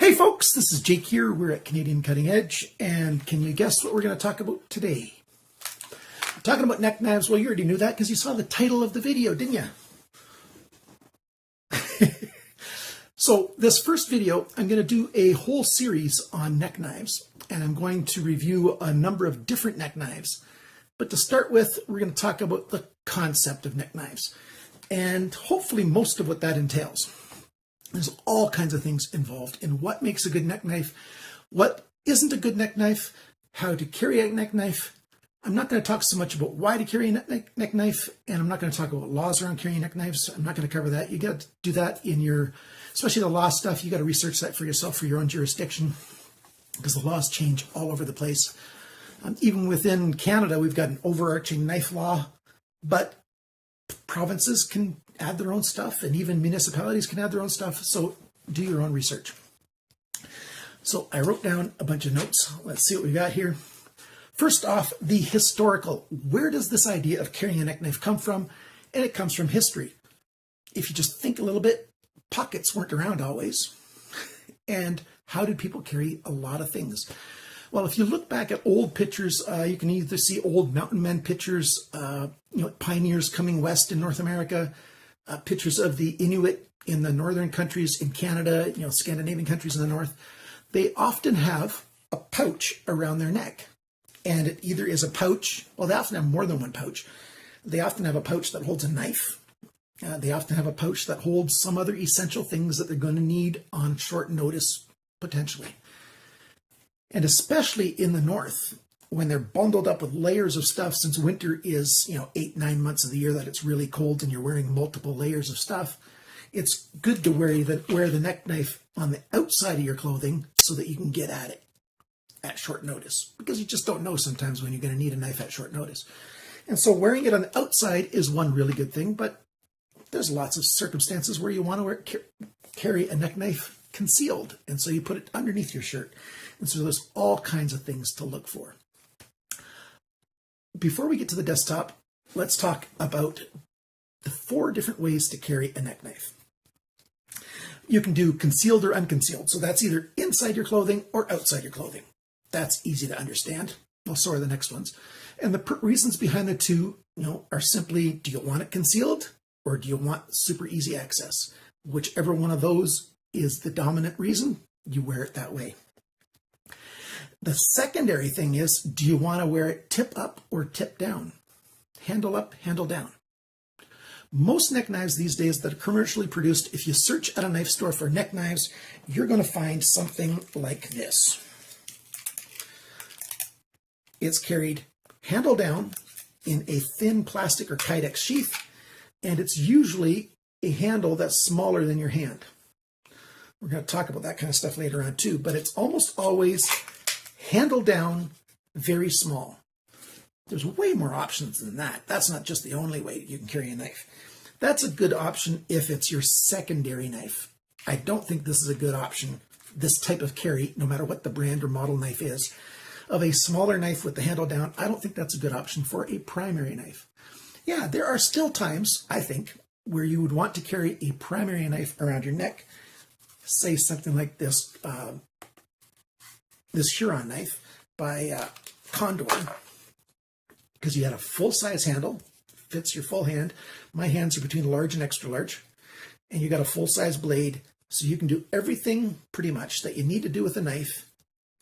Hey folks, this is Jake here. We're at Canadian Cutting Edge, and can you guess what we're going to talk about today? We're talking about neck knives. Well, you already knew that because you saw the title of the video, didn't you? So this first video, I'm going to do a whole series on neck knives, and I'm going to review a number of different neck knives. But to start with, we're going to talk about the concept of neck knives, and hopefully most of what that entails. There's all kinds of things involved in what makes a good neck knife, what isn't a good neck knife, how to carry a neck knife. I'm not going to talk so much about why to carry a neck knife, and I'm not going to talk about laws around carrying neck knives. I'm not going to cover that. You got to do that in your, especially the law stuff, you got to research that for yourself for your own jurisdiction, because the laws change all over the place. Even within Canada, we've got an overarching knife law, but provinces can add their own stuff, and even municipalities can add their own stuff. So do your own research. So I wrote down a bunch of notes. Let's see what we got here. First off, the historical. Where does this idea of carrying a neck knife come from? And it comes from history. If you just think a little bit, pockets weren't around always. And how did people carry a lot of things? Well, if you look back at old pictures, you can either see old mountain men pictures, pioneers coming west in North America, pictures of the Inuit in the northern countries in Canada, Scandinavian countries in the north. They often have a pouch around their neck. And it either is a pouch, well, they often have more than one pouch. They often have a pouch that holds a knife. They often have a pouch that holds some other essential things that they're going to need on short notice, potentially. And especially in the north, when they're bundled up with layers of stuff, since winter is, 8-9 months of the year that it's really cold and you're wearing multiple layers of stuff, it's good to wear the neck knife on the outside of your clothing so that you can get at it at short notice, because you just don't know sometimes when you're going to need a knife at short notice. And so wearing it on the outside is one really good thing, but there's lots of circumstances where you want to carry a neck knife concealed, and so you put it underneath your shirt. And so there's all kinds of things to look for. Before we get to the desktop, let's talk about the 4 different ways to carry a neck knife. You can do concealed or unconcealed. So that's either inside your clothing or outside your clothing. That's easy to understand. Well, so are the next ones. And the reasons behind the two, are simply, do you want it concealed or do you want super easy access? Whichever one of those is the dominant reason, you wear it that way. The secondary thing is, do you want to wear it tip up or tip down? Handle up, handle down. Most neck knives these days that are commercially produced, if you search at a knife store for neck knives, you're going to find something like this. It's carried handle down in a thin plastic or Kydex sheath, and it's usually a handle that's smaller than your hand. We're going to talk about that kind of stuff later on too, but it's almost always handle down, very small. There's way more options than that. That's not just the only way you can carry a knife. That's a good option if it's your secondary knife. I don't think this is a good option, this type of carry, no matter what the brand or model knife is, of a smaller knife with the handle down. I don't think that's a good option for a primary knife. Yeah, there are still times, I think, where you would want to carry a primary knife around your neck. Say something like this, this Huron knife by Condor, because you had a full-size handle, fits your full hand. My hands are between large and extra large, and you got a full-size blade, so you can do everything pretty much that you need to do with a knife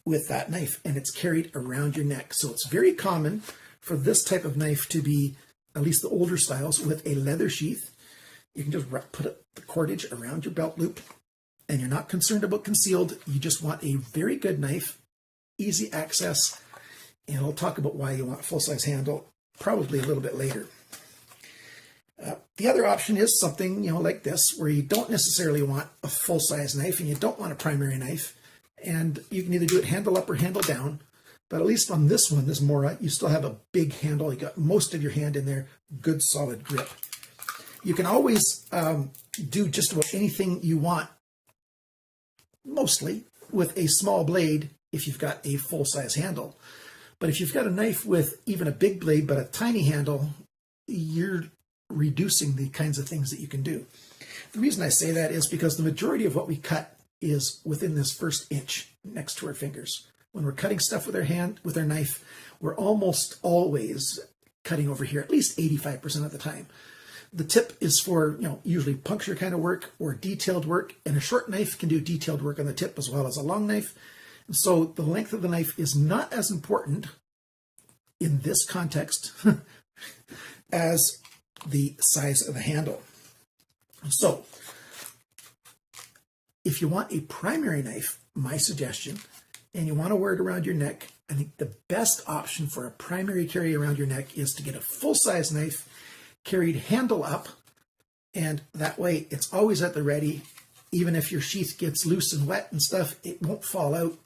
with that knife, and it's carried around your neck. So it's very common for this type of knife to be, at least the older styles, with a leather sheath. You can just put the cordage around your belt loop, and you're not concerned about concealed. You just want a very good knife, easy access, and I'll talk about why you want a full-size handle probably a little bit later. The other option is something, like this, where you don't necessarily want a full-size knife and you don't want a primary knife, and you can either do it handle up or handle down, but at least on this one, this Mora, you still have a big handle. You got most of your hand in there, good solid grip. You can always do just about anything you want, mostly with a small blade if you've got a full-size handle. But if you've got a knife with even a big blade but a tiny handle, you're reducing the kinds of things that you can do. The reason I say that is because the majority of what we cut is within this first inch next to our fingers. When we're cutting stuff with our hand, with our knife, we're almost always cutting over here, at least 85% of the time. The tip is for, usually puncture kind of work or detailed work, and a short knife can do detailed work on the tip as well as a long knife. And so the length of the knife is not as important in this context as the size of the handle. So if you want a primary knife, my suggestion, and you want to wear it around your neck, I think the best option for a primary carry around your neck is to get a full-size knife carried handle up, and that way it's always at the ready. Even if your sheath gets loose and wet and stuff, it won't fall out,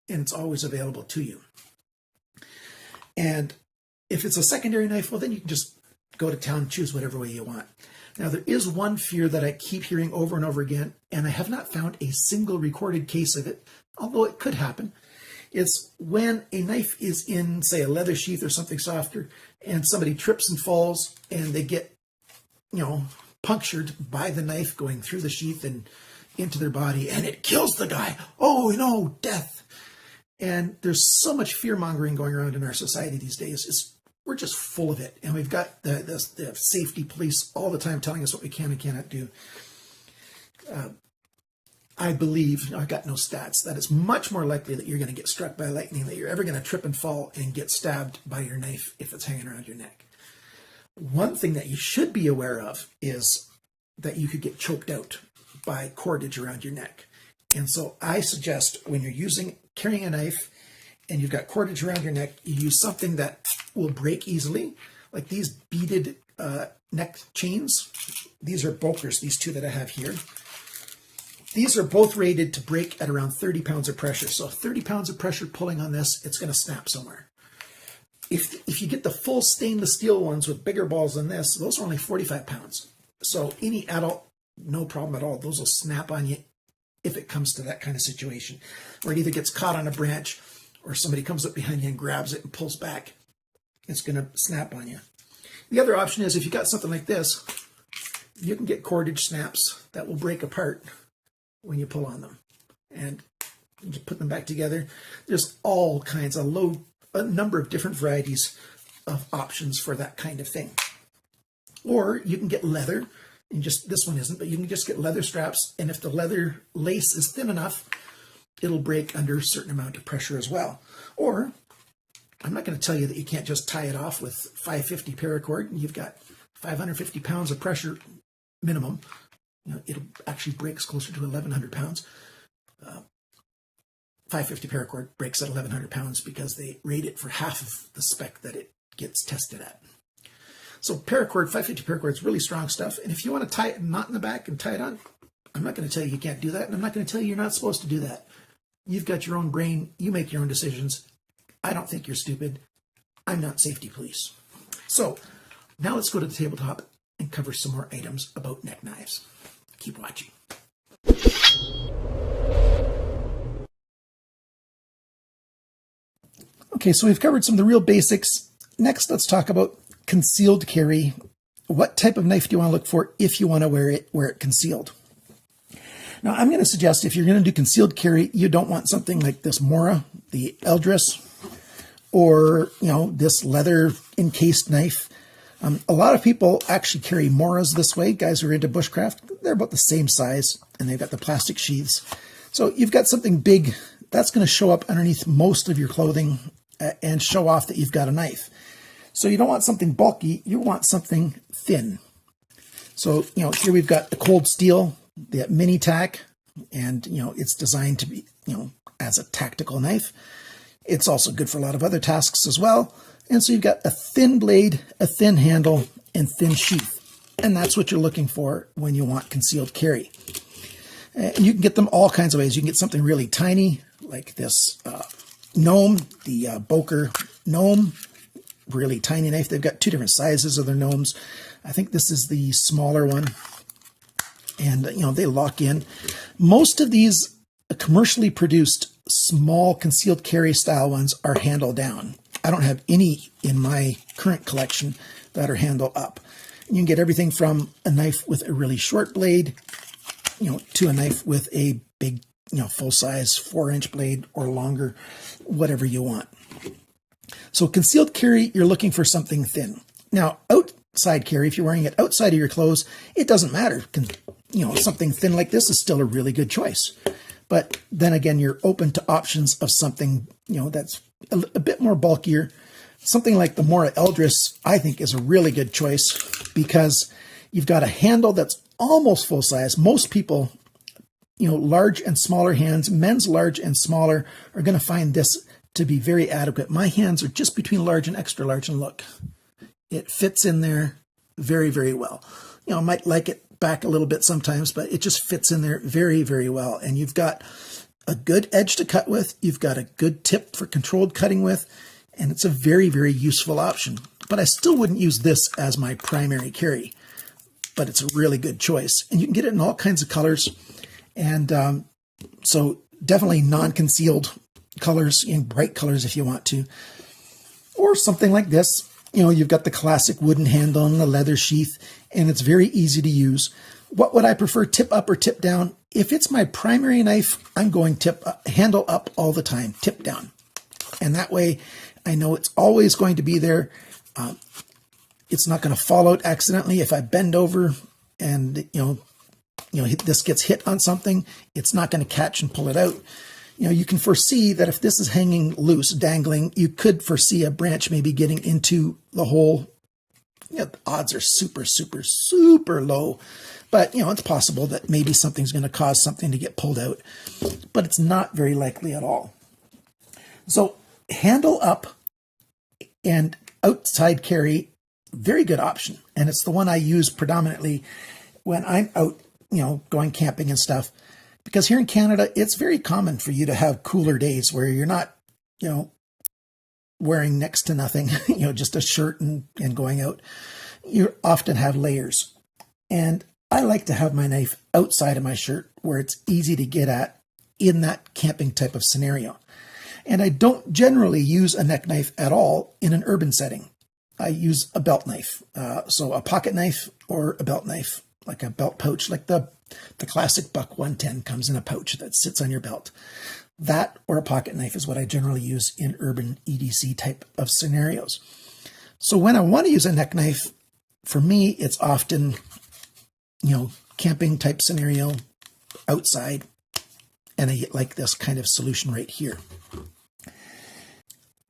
and it's always available to you. And if it's a secondary knife, well, then you can just go to town and choose whatever way you want. Now, there is one fear that I keep hearing over and over again, and I have not found a single recorded case of it, although it could happen. It's when a knife is in, say, a leather sheath or something softer, and somebody trips and falls, and they get, punctured by the knife going through the sheath and into their body, and it kills the guy. Oh, no, death. And there's so much fear-mongering going around in our society these days. We're just full of it, and we've got the safety police all the time telling us what we can and cannot do. I believe, I've got no stats, that it's much more likely that you're going to get struck by lightning, that you're ever going to trip and fall and get stabbed by your knife if it's hanging around your neck. One thing that you should be aware of is that you could get choked out by cordage around your neck. And so I suggest when you're carrying a knife and you've got cordage around your neck, you use something that will break easily, like these beaded neck chains. These are Bokers, these two that I have here. These are both rated to break at around 30 pounds of pressure. So 30 pounds of pressure pulling on this, it's going to snap somewhere. If you get the full stainless steel ones with bigger balls than this, those are only 45 pounds. So any adult, no problem at all. Those will snap on you if it comes to that kind of situation. Or it either gets caught on a branch or somebody comes up behind you and grabs it and pulls back. It's going to snap on you. The other option is if you got something like this, you can get cordage snaps that will break apart when you pull on them, and you just put them back together. There's all kinds of a number of different varieties of options for that kind of thing. Or you can get leather, and this one isn't, but you can just get leather straps, and if the leather lace is thin enough, it'll break under a certain amount of pressure as well. Or I'm not going to tell you that you can't just tie it off with 550 paracord, and you've got 550 pounds of pressure minimum. It actually breaks closer to 1,100 pounds. 550 paracord breaks at 1,100 pounds because they rate it for half of the spec that it gets tested at. So paracord, 550 paracord is really strong stuff. And if you want to tie it knot in the back and tie it on, I'm not going to tell you you can't do that. And I'm not going to tell you you're not supposed to do that. You've got your own brain. You make your own decisions. I don't think you're stupid. I'm not safety police. So now let's go to the tabletop and cover some more items about neck knives. Keep watching. Okay, so we've covered some of the real basics. Next, let's talk about concealed carry. What type of knife do you want to look for if you want to wear it concealed? Now, I'm going to suggest if you're going to do concealed carry, you don't want something like this Mora, the Eldris, or, this leather encased knife. A lot of people actually carry Moras this way. Guys who are into bushcraft, they're about the same size, and they've got the plastic sheaths. So you've got something big that's going to show up underneath most of your clothing and show off that you've got a knife. So you don't want something bulky. You want something thin. So, here we've got the cold steel, the Mini-Tac, and, it's designed to be, as a tactical knife. It's also good for a lot of other tasks as well. And so you've got a thin blade, a thin handle, and thin sheath. And that's what you're looking for when you want concealed carry. And you can get them all kinds of ways. You can get something really tiny, like this Gnome, the Boker Gnome, really tiny knife. They've got two different sizes of their Gnomes. I think this is the smaller one. And, they lock in. Most of these commercially produced small concealed carry style ones are handle down. I don't have any in my current collection that are handle up. You can get everything from a knife with a really short blade, to a knife with a big full size 4-inch blade or longer, whatever you want. So concealed carry, you're looking for something thin. Now, outside carry, if you're wearing it outside of your clothes, it doesn't matter. Something thin like this is still a really good choice. But then again, you're open to options of something, that's a bit more bulkier. Something like the Mora Eldris, I think, is a really good choice because you've got a handle that's almost full size. Most people, large and smaller hands, men's large and smaller, are going to find this to be very adequate. My hands are just between large and extra large, and look, it fits in there very, very well. I might like it back a little bit sometimes, but it just fits in there very, very well. And you've got a good edge to cut with. You've got a good tip for controlled cutting with, and it's a very, very useful option. But I still wouldn't use this as my primary carry, but it's a really good choice. And you can get it in all kinds of colors. And so definitely non-concealed colors, bright colors if you want to. Or something like this. You've got the classic wooden handle and the leather sheath, and it's very easy to use. What would I prefer, tip up or tip down? If it's my primary knife, I'm going handle up all the time, tip down. And that way I know it's always going to be there. It's not going to fall out accidentally. If I bend over and, this gets hit on something, it's not going to catch and pull it out. You can foresee that if this is hanging loose, dangling, you could foresee a branch maybe getting into the hole. The odds are super, super, super low. But, it's possible that maybe something's going to cause something to get pulled out. But it's not very likely at all. So handle up and outside carry, very good option. And it's the one I use predominantly when I'm out, going camping and stuff. Because here in Canada, it's very common for you to have cooler days where you're not, wearing next to nothing, just a shirt and going out. You often have layers. And I like to have my knife outside of my shirt where it's easy to get at in that camping type of scenario. And I don't generally use a neck knife at all in an urban setting. I use a belt knife. So a pocket knife or a belt knife, like a belt pouch, like the classic Buck 110 comes in a pouch that sits on your belt. That or a pocket knife is what I generally use in urban EDC type of scenarios. So when I want to use a neck knife, for me, it's often, camping type scenario outside, and I like this kind of solution right here.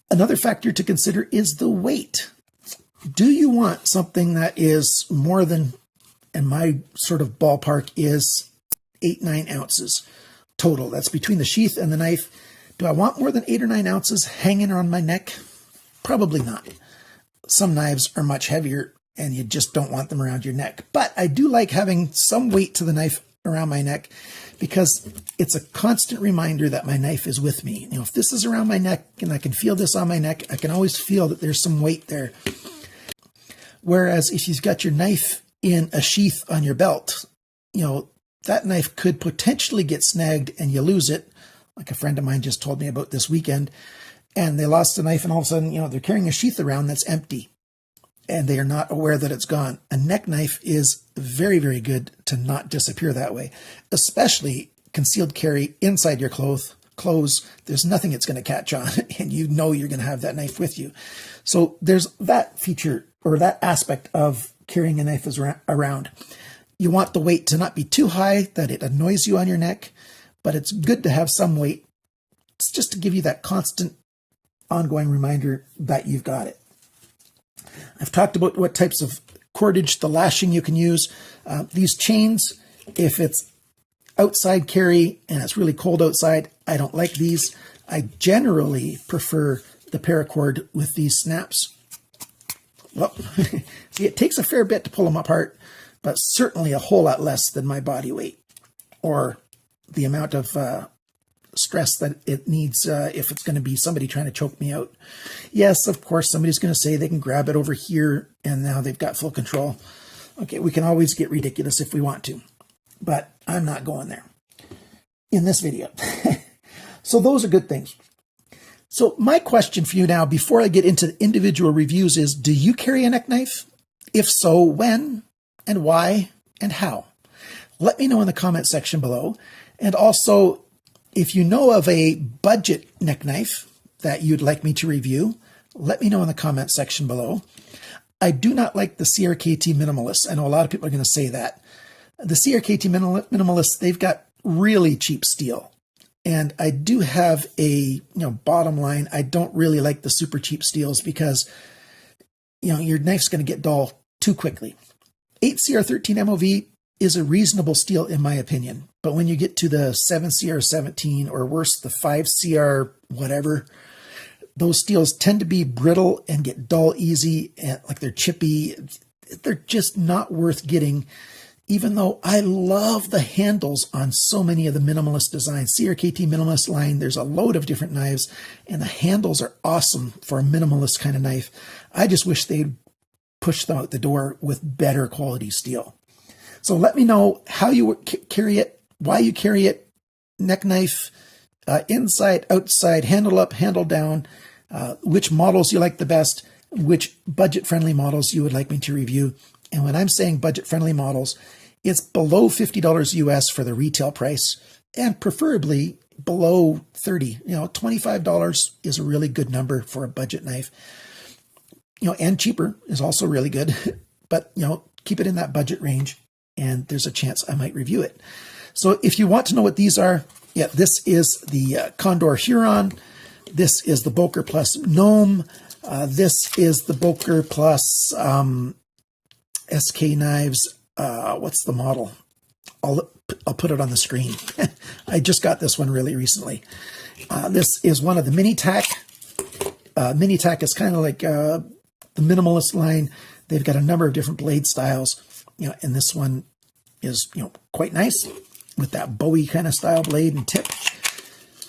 Another factor to consider is the weight. Do you want something that is more than, and my sort of ballpark is 8-9 ounces total? That's between the sheath and the knife. Do I want more than 8 or 9 ounces hanging around my neck? Probably not. Some knives are much heavier and you just don't want them around your neck. But I do like having some weight to the knife around my neck because it's a constant reminder that my knife is with me. If this is around my neck and I can feel this on my neck, I can always feel that there's some weight there. Whereas if you've got your knife in a sheath on your belt, that knife could potentially get snagged and you lose it. Like a friend of mine just told me about this weekend, and they lost the knife and all of a sudden, they're carrying a sheath around that's empty and they are not aware that it's gone. A neck knife is very, very good to not disappear that way, especially concealed carry inside your clothes. There's nothing it's going to catch on and you're going to have that knife with you. So there's that feature or that aspect of carrying a knife around. You want the weight to not be too high that it annoys you on your neck, but it's good to have some weight. It's just to give you that constant ongoing reminder that you've got it. I've talked about what types of cordage, the lashing you can use. These chains, if it's outside carry and it's really cold outside, I don't like these. I generally prefer the paracord with these snaps. Well, see, it takes a fair bit to pull them apart, but certainly a whole lot less than my body weight or the amount of stress that it needs if it's going to be somebody trying to choke me out. Yes, of course, somebody's going to say they can grab it over here and now they've got full control. Okay, we can always get ridiculous if we want to, but I'm not going there in this video. So those are good things. So my question for you now, before I get into the individual reviews, is do you carry a neck knife? If so, when and why and how? Let me know in the comment section below. And also, If you know of a budget neck knife that you'd like me to review, let me know in the comment section below. I do not like the CRKT Minimalist. I know a lot of people are going to say that. The CRKT Minimalist, they've got really cheap steel. And I do have a, bottom line, I don't really like the super cheap steels because, your knife's going to get dull too quickly. 8CR13 MOV is a reasonable steel in my opinion. But when you get to the 7CR17 or worse, the 5CR whatever, those steels tend to be brittle and get dull easy, and like they're chippy. They're just not worth getting, even though I love the handles on so many of the minimalist designs. CRKT Minimalist line, there's a load of different knives, and the handles are awesome for a minimalist kind of knife. I just wish they'd push them out the door with better quality steel. So let me know how you carry it, why you carry it, neck knife, inside, outside, handle up, handle down, which models you like the best, which budget-friendly models you would like me to review. And when I'm saying budget-friendly models, it's below $50 US for the retail price, and preferably below $30. $25 is a really good number for a budget knife. And cheaper is also really good, but keep it in that budget range, and there's a chance I might review it. So if you want to know what these are, this is the Condor Huron. This is the Boker Plus Gnome. This is the Boker Plus SK knives. What's the model? I'll put it on the screen. I just got this one really recently. This is one of the Mini-Tac. Mini-Tac is kind of like the minimalist line. They've got a number of different blade styles, and this one is quite nice with that Bowie kind of style blade and tip.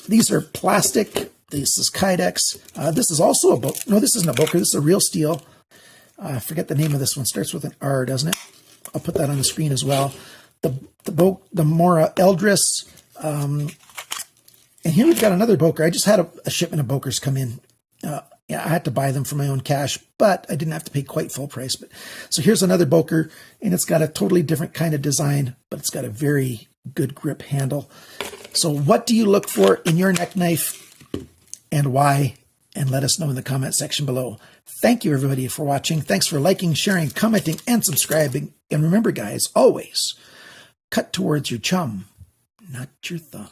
These are plastic. This is Kydex. This is also a Boker. No, this isn't a Boker. This is a real steel. I forget the name of this one. Starts with an R, doesn't it? I'll put that on the screen as well. The Mora Eldris. And here we've got another Boker. I just had a shipment of Bokers come in. I had to buy them for my own cash, but I didn't have to pay quite full price. So here's another Boker, and it's got a totally different kind of design, but it's got a very good grip handle. So what do you look for in your neck knife and why? And let us know in the comment section below. Thank you, everybody, for watching. Thanks for liking, sharing, commenting, and subscribing. And remember, guys, always cut towards your chum, not your thumb.